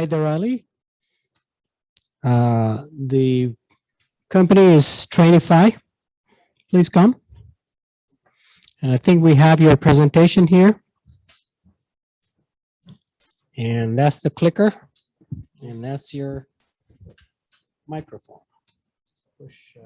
Haider Ali. The company is Trainify. Please come. And I think we have your presentation here. And that's the clicker. And that's your microphone. Push,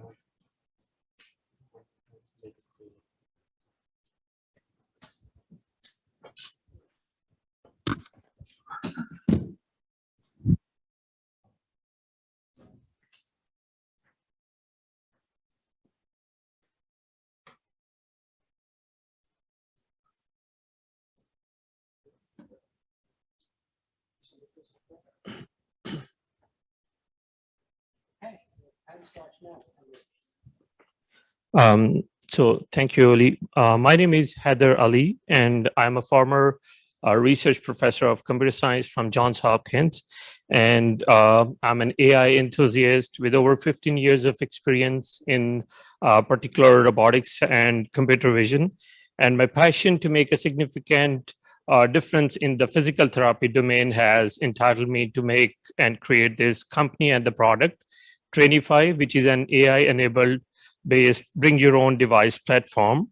So thank you, Ali. My name is Haider Ali, and I'm a former research professor of computer science from Johns Hopkins. And I'm an AI enthusiast with over 15 years of experience in particular robotics and computer vision. And my passion to make a significant difference in the physical therapy domain has entitled me to make and create this company and the product, Trainify, which is an AI-enabled based bring your own device platform.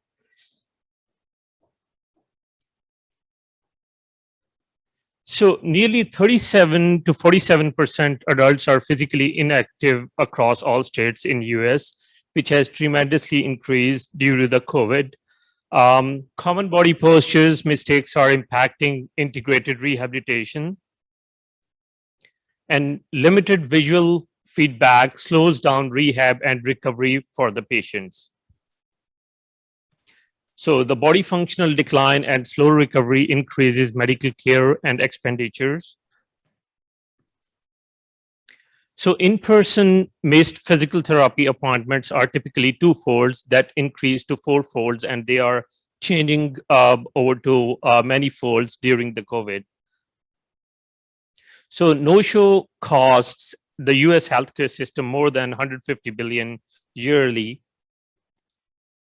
So nearly 37 to 47% adults are physically inactive across all states in US, which has tremendously increased due to the COVID. Common body postures mistakes are impacting integrated rehabilitation, and limited visual feedback slows down rehab and recovery for the patients. So the body functional decline and slow recovery increases medical care and expenditures. So in-person missed physical therapy appointments are typically two-folds that increase to four-folds, and they are changing over to many folds during the COVID. So no-show costs the US healthcare system more than 150 billion yearly,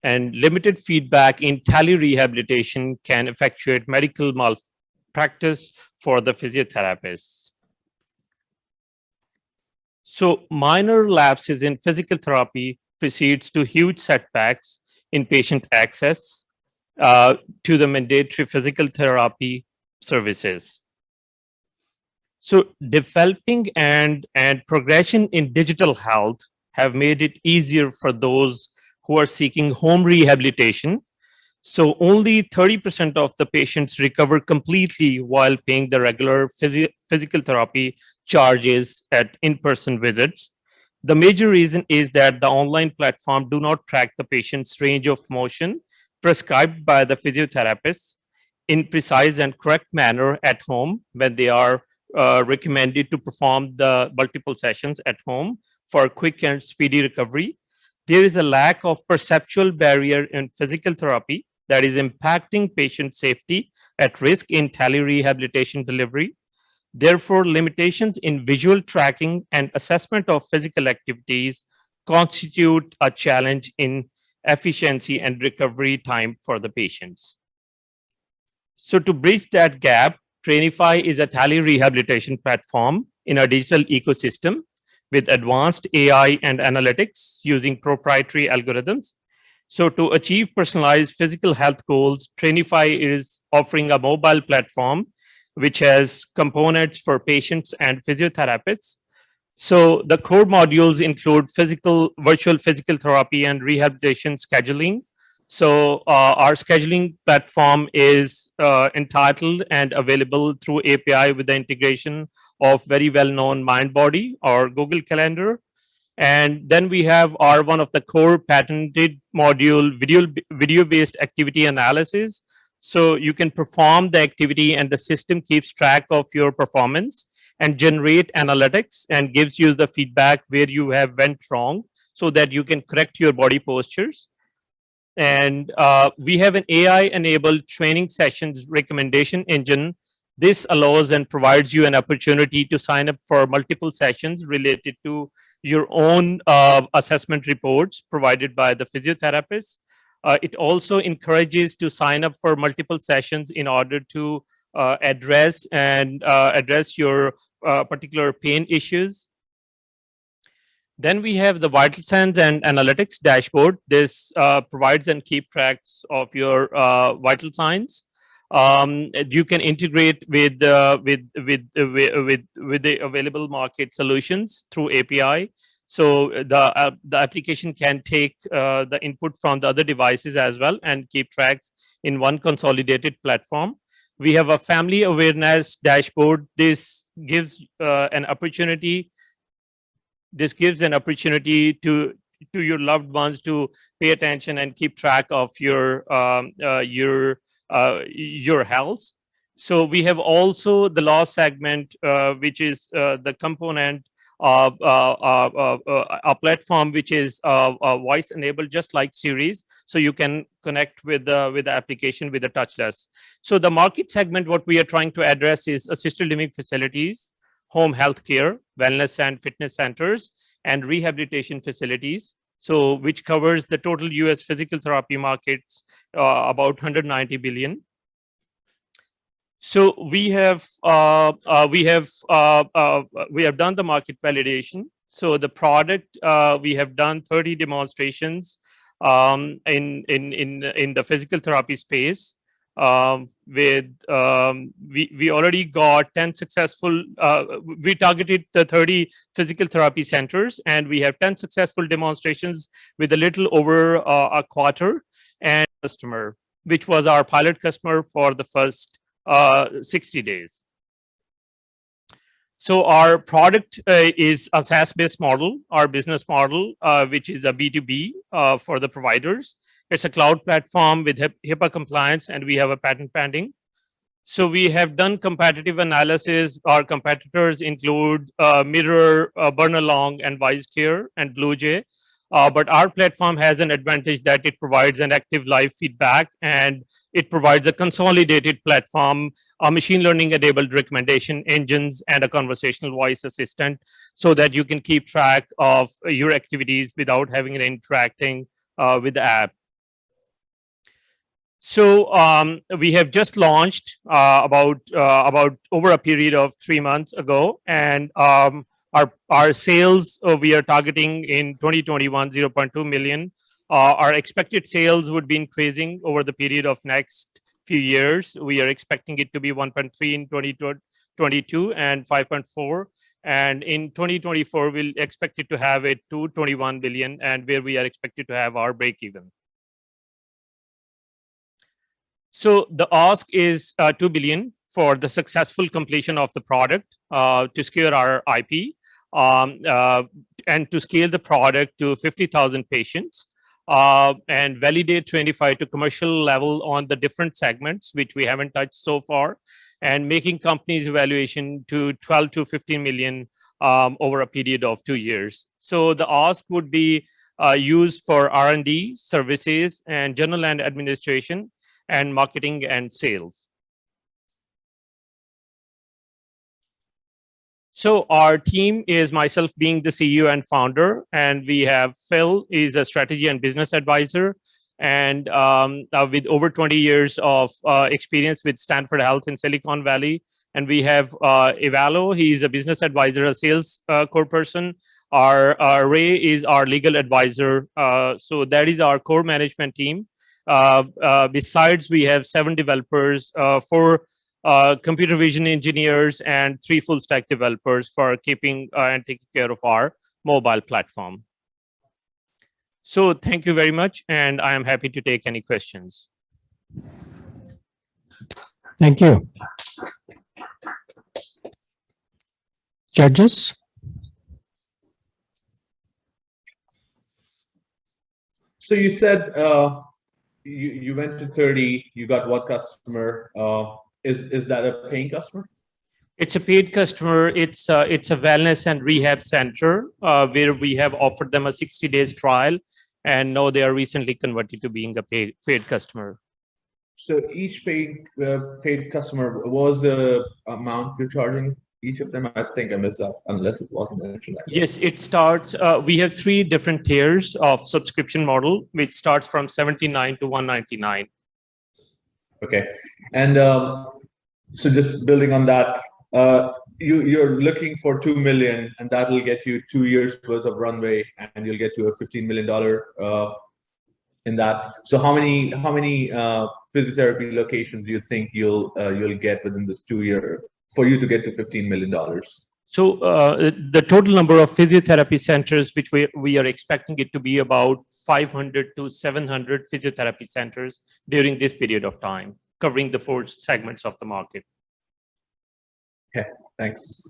and limited feedback in tele-rehabilitation can effectuate medical malpractice for the physiotherapists. So minor lapses in physical therapy proceeds to huge setbacks in patient access to the mandatory physical therapy services. So developing and progression in digital health have made it easier for those who are seeking home rehabilitation. So only 30% of the patients recover completely while paying the regular physical therapy charges at in-person visits. The major reason is that the online platform do not track the patient's range of motion prescribed by the physiotherapists in precise and correct manner at home when they are recommended to perform the multiple sessions at home for quick and speedy recovery. There is a lack of perceptual barrier in physical therapy that is impacting patient safety at risk in tele-rehabilitation delivery. Therefore, limitations in visual tracking and assessment of physical activities constitute a challenge in efficiency and recovery time for the patients. So to bridge that gap, Trainify is a tele-rehabilitation platform in a digital ecosystem with advanced AI and analytics using proprietary algorithms. So to achieve personalized physical health goals, Trainify is offering a mobile platform which has components for patients and physiotherapists. So the core modules include virtual physical therapy and rehabilitation scheduling. So our scheduling platform is entitled and available through API with the integration of very well-known MindBody or Google Calendar. And then we have one of the core patented module, video-based activity analysis. So you can perform the activity and the system keeps track of your performance and generate analytics and gives you the feedback where you have went wrong so that you can correct your body postures. And we have an AI-enabled training sessions recommendation engine. This allows and provides you an opportunity to sign up for multiple sessions related to your own assessment reports provided by the physiotherapist. It also encourages to sign up for multiple sessions in order to address your particular pain issues. Then we have the vital signs and analytics dashboard. This provides and keep tracks of your vital signs. You can integrate with the available market solutions through API. So the application can take the input from the other devices as well and keep tracks in one consolidated platform. We have a family awareness dashboard. This gives an opportunity. This gives an opportunity to your loved ones to pay attention and keep track of your health. So we have also the loss segment, which is the component of a platform which is voice enabled, just like Series. So you can connect with the application with the touchless. So the market segment, what we are trying to address is assisted living facilities, home health care, wellness and fitness centers, and rehabilitation facilities. So which covers the total US physical therapy markets, about 190 billion. So we have done the market validation. So the product, we have done 30 demonstrations in the physical therapy space. We already got 10 successful. We targeted the 30 physical therapy centers, and we have 10 successful demonstrations with a little over a quarter. And customer, which was our pilot customer for the first 60 days. So our product is a SaaS-based model, our business model, which is a B2B for the providers. It's a cloud platform with HIPAA compliance, and we have a patent pending. So we have done competitive analysis. Our competitors include Mirror, Burnalong, and WiseCare, and BlueJay. But our platform has an advantage that it provides an active live feedback, and it provides a consolidated platform, a machine learning enabled recommendation engines, and a conversational voice assistant, so that you can keep track of your activities without having it interacting with the app. So we have just launched about over a period of 3 months ago, and our sales we are targeting in 2021 0.2 million. Our expected sales would be increasing over the period of next few years. We are expecting it to be 1.3 in 2022 and 5.4. And in 2024, we'll expect it to have it to 21 billion, and where we are expected to have our break even. So the ask is 2 billion for the successful completion of the product to secure our IP and to scale the product to 50,000 patients. And validate Trainify to commercial level on the different segments, which we haven't touched so far, and making companies evaluation to 12 to 15 million over a period of 2 years. So the ask would be used for R&D, services, and general and administration, and marketing and sales. So our team is myself being the CEO and founder, and we have Phil is a strategy and business advisor, and with over 20 years of experience with Stanford Health in Silicon Valley. And we have Ivalo, he's a business advisor, a sales core person. Our Ray is our legal advisor. So that is our core management team. Besides, we have 7 developers, 4 computer vision engineers, and 3 full stack developers for keeping and taking care of our mobile platform. So thank you very much, and I am happy to take any questions. Thank you. Judges? So you said you went to 30, you got one customer. Is that a paying customer? It's a paid customer. It's a wellness and rehab center where we have offered them a 60 days trial, and now they are recently converted to being a paid customer. So each paid customer, what was the amount you're charging each of them? I think I missed that, unless it wasn't mentioned. Yes, it starts. We have 3 different tiers of subscription model, which starts from 79 to 199. Okay, and so just building on that, you're looking for 2 million, and that'll get you 2 years worth of runway, and you'll get to a $15 million in that. So how many physiotherapy locations do you think you'll get within this 2 year for you to get to $15 million? So the total number of physiotherapy centers, which we are expecting it to be about 500 to 700 physiotherapy centers during this period of time, covering the 4 segments of the market. Okay, thanks.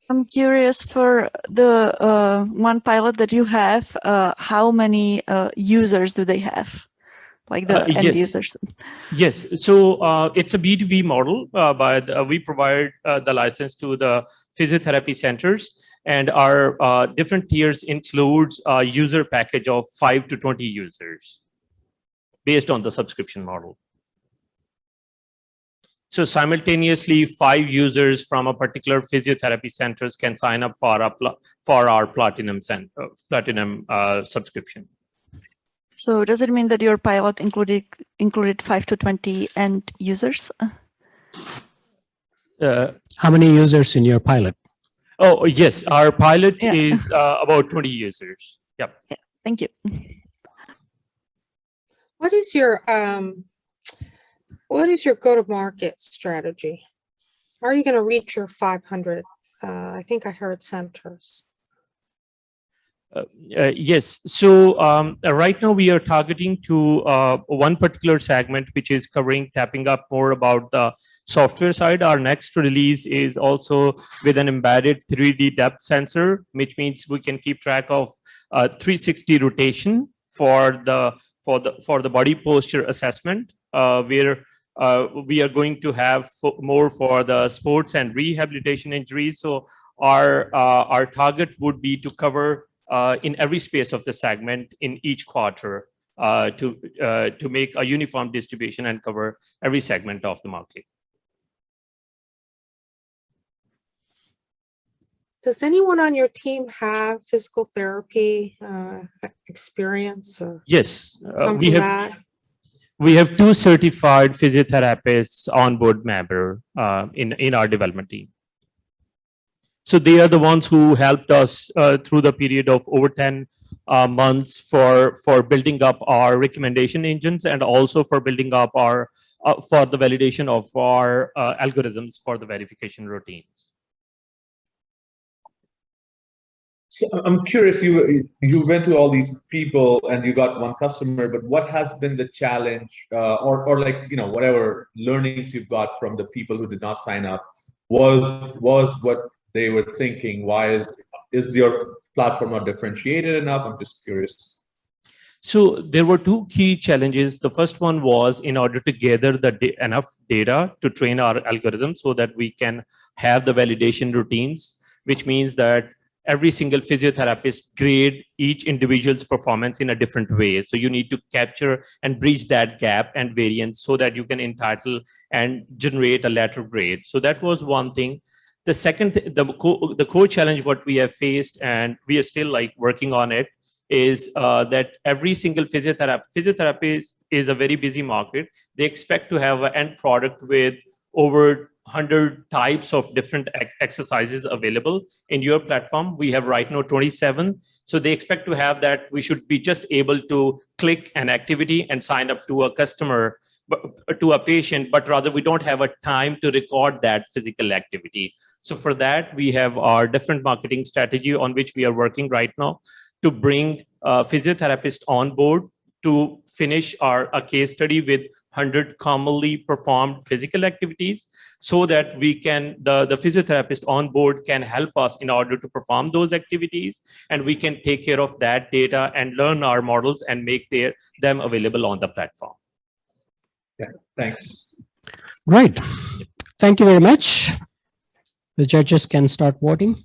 I'm curious, for the one pilot that you have, how many users do they have? Like the end Yes. users? Yes, so it's a B2B model, but we provide the license to the physiotherapy centers, and our different tiers includes a user package of 5 to 20 users based on the subscription model. So simultaneously, 5 users from a particular physiotherapy centers can sign up for our platinum subscription. So does it mean that your pilot included 5 to 20 end users? How many users in your pilot? Oh, yes, our pilot Yeah. is about 20 users. Yep. Thank you. What is your go-to-market strategy? How are you going to reach your 500? I think I heard centers. Yes. So right now we are targeting to one particular segment, which is tapping up more about the software side. Our next release is also with an embedded 3D depth sensor, which means we can keep track of 360 rotation for the body posture assessment, where we are going to have more for the sports and rehabilitation injuries. So our target would be to cover in every space of the segment in each quarter to make a uniform distribution and cover every segment of the market. Does anyone on your team have physical therapy experience? Or Yes, come from that? we have 2 certified physiotherapists on board member in our development team. So they are the ones who helped us through the period of over 10 months for building up our recommendation engines, and also for building up our for the validation of our algorithms for the verification routines. So I'm curious, you went to all these people and you got one customer, but what has been the challenge or like, whatever learnings you've got from the people who did not sign up was what they were thinking? Why is your platform not differentiated enough? I'm just curious. So there were 2 key challenges. The first one was in order to gather enough data to train our algorithm so that we can have the validation routines, which means that every single physiotherapist grade each individual's performance in a different way. So you need to capture and bridge that gap and variance so that you can entitle and generate a lateral grade. So that was one thing. The second, the core challenge what we have faced, and we are still working on it, is that every single physiotherapy is a very busy market. They expect to have an end product with over 100 types of different exercises available in your platform. We have right now 27. So they expect to have that. We should be just able to click an activity and sign up to a customer, to a patient, but rather we don't have a time to record that physical activity. So for that, we have our different marketing strategy on which we are working right now to bring physiotherapists on board to finish a case study with 100 commonly performed physical activities, so that we can, the physiotherapist on board can help us in order to perform those activities, and we can take care of that data and learn our models and make them available on the platform. Yeah, thanks. Great. Thank you very much. The judges can start voting.